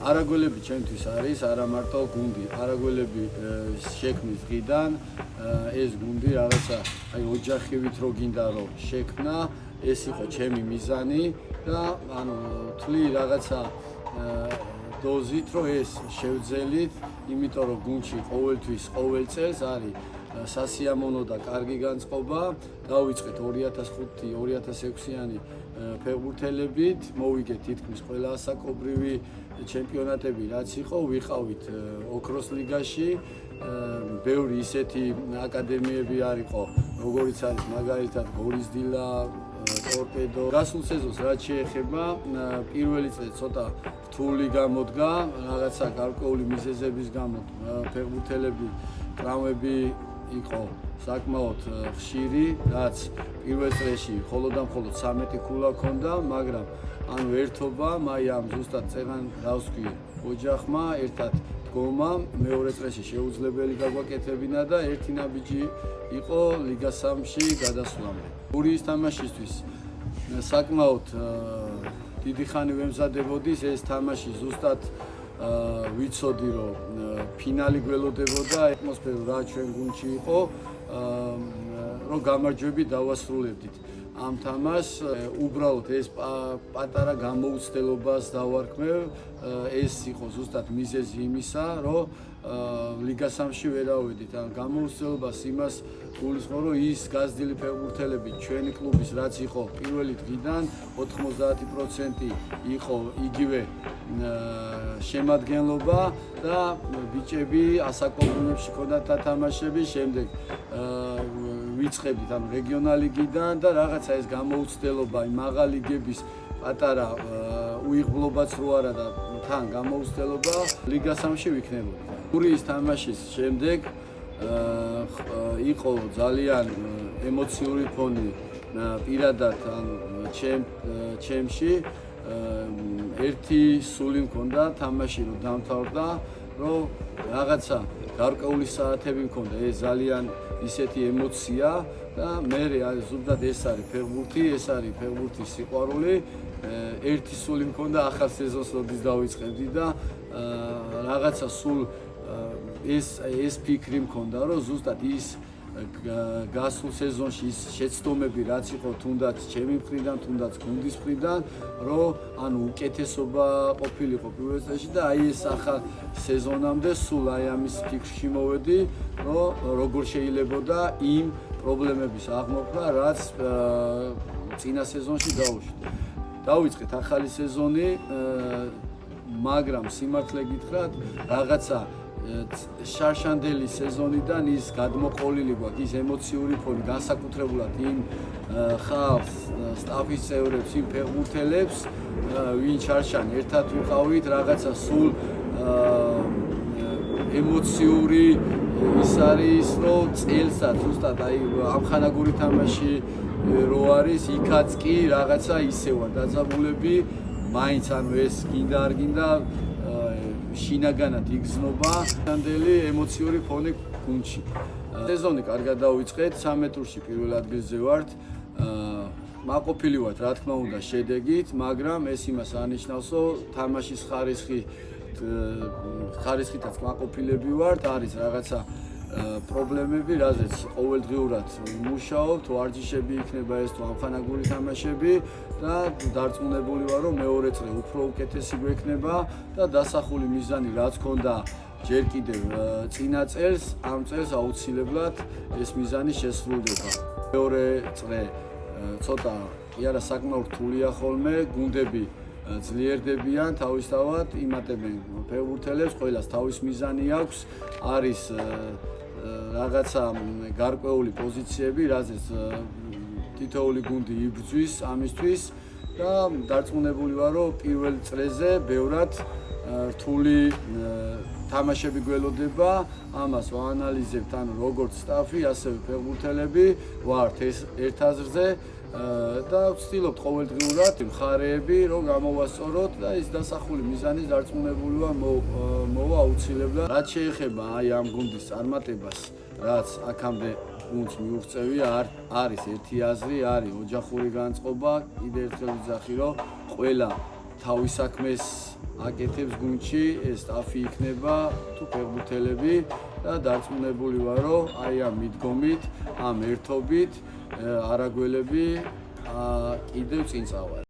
არაგველები ჩემთვის არის არა მარტო გუნდი, არაგველები შექმნის დღიდან ეს გუნდი რაღაცა აი ოჯახივით რო გინდა რომ შექმნა, ეს იყო ჩემი მიზანი და ანუ თვლი რაღაცა დოზით რომ ეს შევძელით, იმიტომ რომ გუნდში ყოველთვის ყოველ წელს არის სასიამოვნო და კარგი განწყობა. დავიწყეთ 2005-2006-იანი ფეხბურთელებით, მოვიგეთ თითქმის ყველა ასაკობრივი ჩემპიონატები, რაც იყო, ვიყავით ოქროს ლიგაში. ბევრი ისეთი აკადემიები არისო, როგორიც არის მაგალითად გორისდილა, ტორპედო. გასულ სეზონს რაც შეეხება, პირველი წელი ცოტა რთული გამოდგა, რაღაცა გარკვეული მიზეზების გამო ფეხბურთელები ტრავმები იყო საკმაოდ ხშირი, რაც პირველ წრეში მხოლოდ 13 ქულა ჰქონდა, მაგრამ ანუ ერთობა, მაი ამ ზუსტად წეგან დავსვი ოჯახმა, ერთად დგომა, მეორე წრეში შეუძლებელი გაგვაკეთებინა და ერთი ნაბიჯი იყო ლიგა 3-ში გადასვლამდე. გურიის თამაშისთვის საკმაოდ დიდი ხანი ვემზადებოდის, ეს თამაში ზუსტად ვიცოდი რომ ფინალი გველოდებოდა, ატმოსფერო რა ჩვენ გუნდში იყო, რომ გამარჯვებით დავასრულებდით ამ თამაშს. უბრალოდ ეს პატარა გამოუცდელობას დავარქმევ, ეს იყო ზუსტად მიზეზი იმისა, რომ ლიგა 3-ში ვერ ავედით. ან გამოუცდელობას იმას გულისხმობ, რომ ის გაზრდილი ფეხბურთელები ჩვენი კლუბის რაც იყო პირველი დღიდან 90% იყო იგივე შემადგენლობა და ბიჭები ასაკობრივებში ჰქონდათ თამაშები, შემდეგ ვიწყებდით ამ რეგიონალიგიდან და რაღაცა ეს გამოუცდელობა იმ მაღალიგების პატარა უიღბლობაც რო არა და თან გამოუცდელობა ლიგა 3-ში ვიქნებოდი. გურიის თამაშის შემდეგ იყო ძალიან ემოციური ფონი პირადად ჩემში. ერთი სული მქონდა თამაში რომ დამთავრდა, რომ რაღაცა გარკვეული საათები მქონდა, ეს ძალიან ისეთი ემოცია და მე ზუსტად ეს არის ფეხბურთი, ეს არის ფეხბურთის სიყვარული. ერთი სული მქონდა ახალ სეზონს როდის დავიწყებდი და რაღაცა სულ ეს ფიქრი მქონდა, რომ ზუსტად ის გასულ სეზონში ის შეცდომები რაც იყო თუნდაც ჩემი მხრიდან, თუნდაც გუნდის მხრიდან, რომ ანუ უკეთესობა ყოფილიყო პირველ წელში და აი ეს ახალ სეზონამდე სულ აი ამის ფიქრში მოვედი, რომ როგორ შეიძლებოდა იმ პრობლემების აღმოფხვრა, რაც წინა სეზონში დაუშვით. დავიწყეთ ახალი სეზონი, მაგრამ სიმართლე გითხრათ, რაღაცა შარშანდელი სეზონიდან ის გადმოყოლილი გვაქვს, ის ემოციური ფონი, განსაკუთრებულად იმ ხალხს, სტაფის წევრებს, იმ ფეხბურთელებს, ვინ შარშან ერთად ვიყავით, რაღაცა სულ ემოციური ის არის, რომ წელსაც ზუსტად აი ამხანაგური თამაში რო არის, იქაც კი რაღაცა ისე ვარ დაძაბულები, მაინც ანუ ეს გინდა არ გინდა შინაგანად იგრძნობა შარშანდელი ემოციური ფონი გუნდში. სეზონი კარგად დავიწყეთ, 13 ტურში პირველ ადგილზე ვართ. მაყოფილი ვართ რა თქმა უნდა შედეგით, მაგრამ ეს იმას ანიშნავს, რომ თამაშის ხარისხითაც მაყოფილები ვართ, არის რაღაცა პრობლემები, რაზეც ყოველდღიურად ვმუშაობთ, ვარჯიშები იქნება ეს თუ ამხანაგური თამაშები და დარწმუნებული ვარ, რომ მეორე წრე უფრო უკეთესი გვექნება და დასახული მიზანი რაც ჰქონდა ჯერ კიდევ წინა წელს, ამ წელს აუცილებლად ეს მიზანი შესრულდება. მეორე წრე ცოტა კი არა საკმაოდ რთულია ხოლმე, გუნდები ძლიერდებიან, თავისთავად იმატებენ ფეხბურთელებს, ყველას თავის მიზანი აქვს, არის რაღაცა გარკვეული პოზიციები, რაზეც თითოეული გუნდი იბრძვის ამისთვის და დარწმუნებული ვარ, რომ პირველ წრეზე ბევრად რთული თამაშები გველოდება, ამას ვაანალიზებთ, ანუ როგორც სტაფი, ასევე ფეხბურთელები ვართ ერთ აზრზე და ვცდილობთ ყოველდღიურად მხარეები რომ გამოვასწოროთ და ის დასახული მიზანის დარწმუნებული ვარ მოვა აუცილებლად. რაც შეეხება აი ამ გუნდის წარმატებას, რაც აქამდე გუნდს მიუღწევია, არის ერთი აზრი, არის ოჯახური განწყობა. კიდევ ერთხელ ვიძახი, რომ ყველა თავის საქმეს აკეთებს გუნდში, ეს სტაფი იქნება თუ ფეხბურთელები და დარწმუნებული ვარ, რომ აი ამ მიდგომით, ამ ერთობით არაგველები კიდევ წინ წავართ.